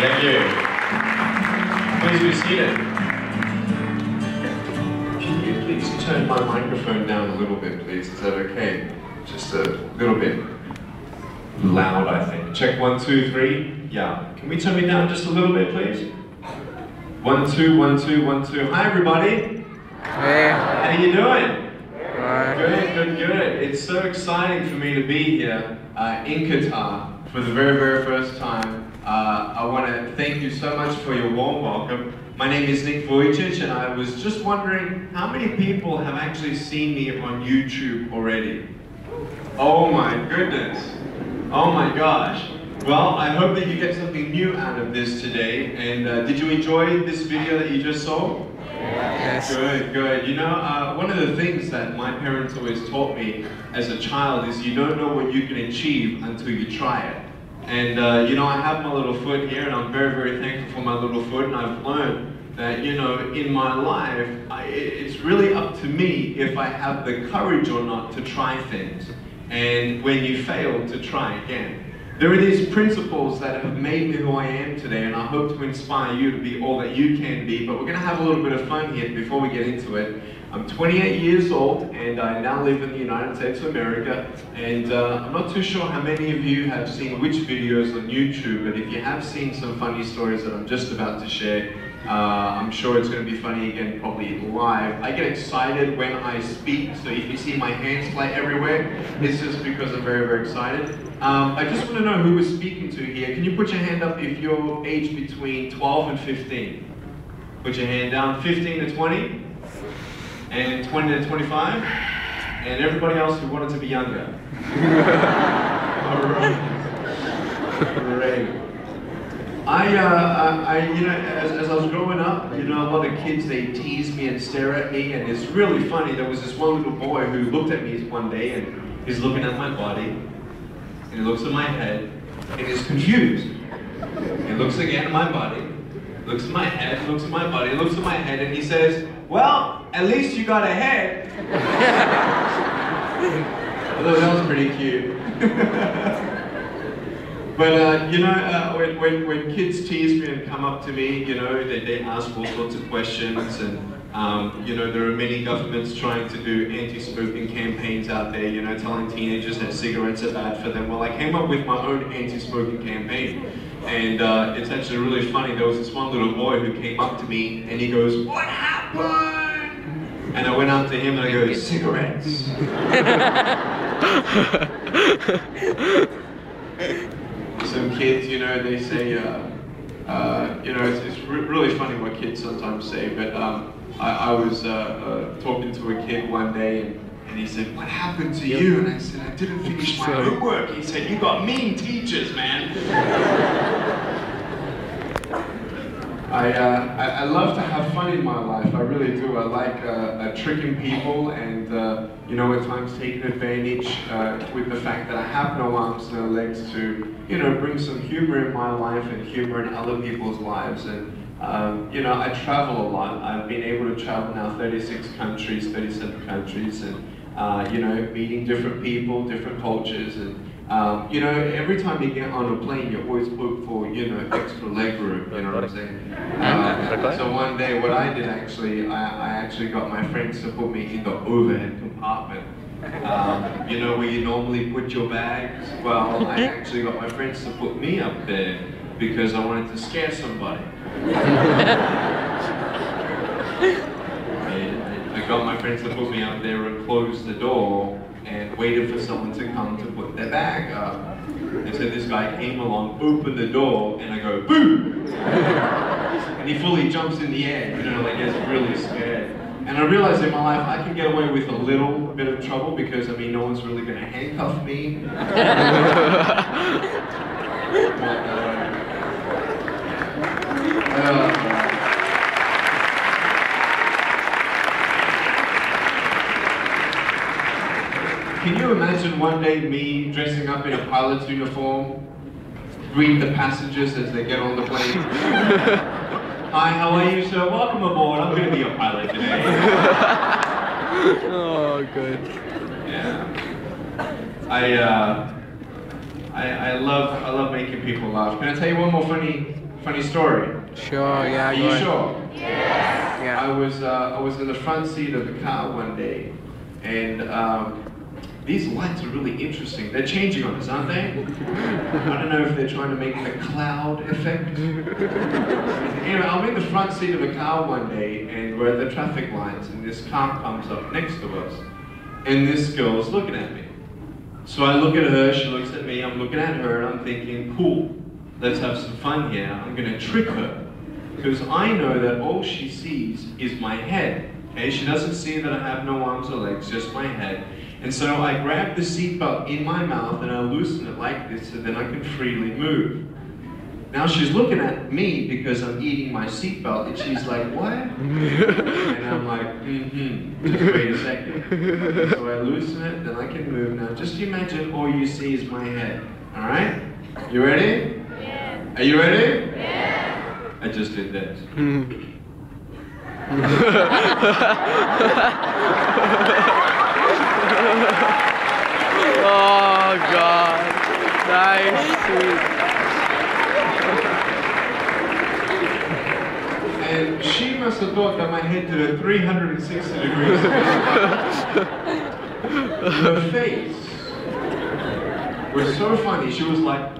Thank you. Please be seated. Can you please turn my microphone down a little bit, please? Is that okay? Just a little bit loud, I think. Check 1, 2, 3. Yeah. Can we turn it down just a little bit, please? 1, 2, 1, 2, 1, 2. Hi, everybody. Hey. How you doing? Hi. Good. It's so exciting for me to be here in Qatar for the very, very first time. I want to thank you so much for your warm welcome. My name is Nick Vujicic, and I was just wondering how many people have actually seen me on YouTube already? Oh my goodness. Oh my gosh. Well, I hope that you get something new out of this today. And did you enjoy this video that you just saw? Yes. Good. You know, one of the things that my parents always taught me as a child is you don't know what you can achieve until you try it. And you know, I have my little foot here, and I'm very, very thankful for my little foot, and I've learned that, you know, in my life, it's really up to me if I have the courage or not to try things. And when you fail, to try again. There are these principles that have made me who I am today, and I hope to inspire you to be all that you can be, but we're going to have a little bit of fun here before we get into it. I'm 28 years old, and I now live in the United States of America, and I'm not too sure how many of you have seen which videos on YouTube, but if you have seen some funny stories that I'm just about to share, I'm sure it's going to be funny again, probably live. I get excited when I speak, so if you see my hands fly everywhere, it's just because I'm very, very excited. I just want to know who we're speaking to here. Can you put your hand up if you're aged between 12 and 15? Put your hand down. 15 to 20? And 20 to 25? And everybody else who wanted to be younger? Alright. Great. You know, as I was growing up, you know, a lot of kids, they tease me and stare at me, and it's really funny. There was this one little boy who looked at me one day, and he's looking at my body, and he looks at my head, and he's confused. He looks again at my body, looks at my head, looks at my body, looks at my head, and he says, "Well, at least you got a head." Although that was pretty cute. But you know, when kids tease me and come up to me, you know, they ask all sorts of questions, and you know, there are many governments trying to do anti-smoking campaigns out there, you know, telling teenagers that cigarettes are bad for them. Well, I came up with my own anti-smoking campaign, and it's actually really funny. There was this one little boy who came up to me, and he goes, "What happened?" And I went up to him and I go, "Cigarettes." Some kids, you know, they say, you know, it's really funny what kids sometimes say, but I was talking to a kid one day, and he said, "What happened to you?" And I said, "I didn't finish my homework." He said, "You got mean teachers, man." I love to have fun in my life, I really do. I like tricking people and, you know, at times taking advantage with the fact that I have no arms, no legs to, you know, bring some humor in my life and humor in other people's lives. And, you know, I travel a lot. I've been able to travel now 36 countries, 37 countries, and, you know, meeting different people, different cultures. And, you know, every time you get on a plane, you always look for, you know, extra leg room, you know what I'm saying? So one day what I did actually, I actually got my friends to put me in the overhead compartment. You know, where you normally put your bags? Well, I actually got my friends to put me up there because I wanted to scare somebody. I got my friends to put me up there and close the door and waited for someone to come to put their bag up. And so this guy came along, opened the door, and I go, "Boo!" And he fully jumps in the air, you know, like gets really scared. And I realized in my life I can get away with a little bit of trouble because, I mean, no one's really going to handcuff me. Can you imagine one day me dressing up in a pilot's uniform, greet the passengers as they get on the plane? "Hi, how are you, sir? Welcome aboard. I'm going to be a pilot today." Oh, good. Yeah. I love making people laugh. Can I tell you one more funny Funny story. Sure, yeah, Are go you ahead. sure? Yeah. I was in the front seat of the car one day, and these lights are really interesting. They're changing on us, aren't they? I don't know if they're trying to make the cloud effect. Anyway, I'm in the front seat of a car one day, and we're at the traffic lights, and this car comes up next to us, and this girl's looking at me. So I look at her, she looks at me, I'm looking at her, and I'm thinking, cool, let's have some fun here. I'm gonna trick her. Because I know that all she sees is my head. Okay, she doesn't see that I have no arms or legs, just my head. And so I grab the seatbelt in my mouth and I loosen it like this so then I can freely move. Now she's looking at me because I'm eating my seatbelt and she's like, what? And I'm like, just wait a second. So I loosen it, then I can move. Now just imagine all you see is my head. Alright? You ready? Yeah. Are you ready? Yeah. I just did this. Oh God, nice, sweet. And she must have thought that my head did a 360 degrees. Her face was so funny. She was like.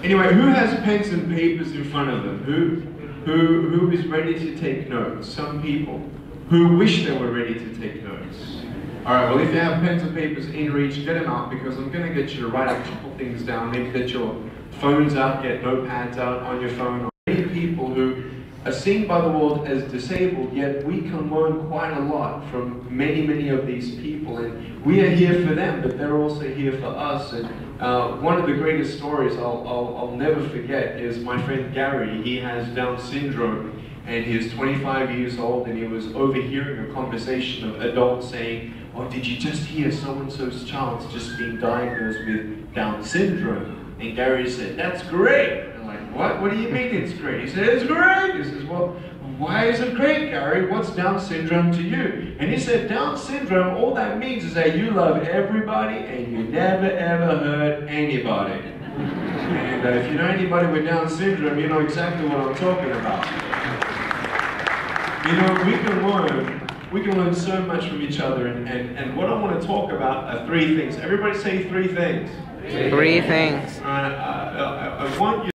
Anyway, who has pens and papers in front of them? Who is ready to take notes? Some people. Who wish they were ready to take notes? Alright, well if you have pens and papers in reach, get them out because I'm going to get you to write a couple things down. Maybe get your phones out, get notepads out on your phone. Many people who are seen by the world as disabled, yet we can learn quite a lot from many of these people. And we are here for them, but they're also here for us. And one of the greatest stories I'll never forget is my friend Gary. He has Down syndrome and he is 25 years old and he was overhearing a conversation of adults saying, oh, did you just hear so-and-so's child's just being diagnosed with Down syndrome? And Gary said, that's great. And I'm like, what? What do you mean it's great? He said, it's great. He says, well, why is it great, Gary? What's Down syndrome to you? And he said, Down syndrome, all that means is that you love everybody and you never ever hurt anybody. And if you know anybody with Down syndrome, you know exactly what I'm talking about. You know, we can learn so much from each other, and what I want to talk about are three things. Everybody say three things. Three things. I want you